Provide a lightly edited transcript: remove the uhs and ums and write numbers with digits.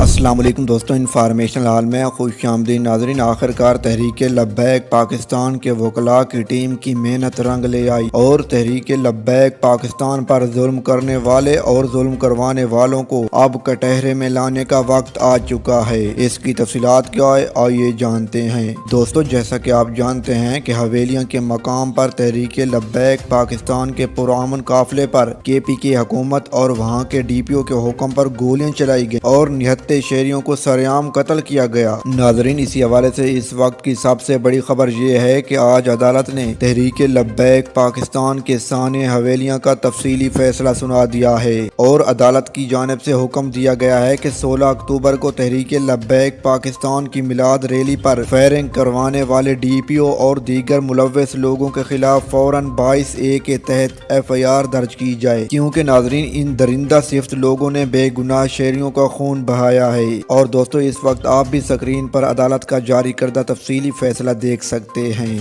السلام علیکم دوستوں، انفارمیشن حال میں خوش آمدید ناظرین۔ آخرکار تحریک لبیک پاکستان کے وکلاء کی ٹیم کی محنت رنگ لے آئی اور تحریک لبیک پاکستان پر ظلم کرنے والے اور ظلم کروانے والوں کو اب کٹہرے میں لانے کا وقت آ چکا ہے۔ اس کی تفصیلات کیا ہے، آئیے جانتے ہیں۔ دوستوں، جیسا کہ آپ جانتے ہیں کہ حویلیاں کے مقام پر تحریک لبیک پاکستان کے پرامن قافلے پر KPK حکومت اور وہاں کے DPO کے حکم پر گولیاں چلائی گئی اور نہتے شہریوں کو سرعام قتل کیا گیا۔ ناظرین، اسی حوالے سے اس وقت کی سب سے بڑی خبر یہ ہے کہ آج عدالت نے تحریک لبیک پاکستان کے سانحہ حویلیاں کا تفصیلی فیصلہ سنا دیا ہے اور عدالت کی جانب سے حکم دیا گیا ہے کہ 16 اکتوبر کو تحریک لبیک پاکستان کی میلاد ریلی پر فائرنگ کروانے والے DPO اور دیگر ملوث لوگوں کے خلاف فوراً 22A کے تحت FIR درج کی جائے، کیونکہ ناظرین ان درندہ صفت لوگوں نے بے گناہ شہریوں کا خون بہایا ہے۔ اور دوستو، اس وقت آپ بھی سکرین پر عدالت کا جاری کردہ تفصیلی فیصلہ دیکھ سکتے ہیں۔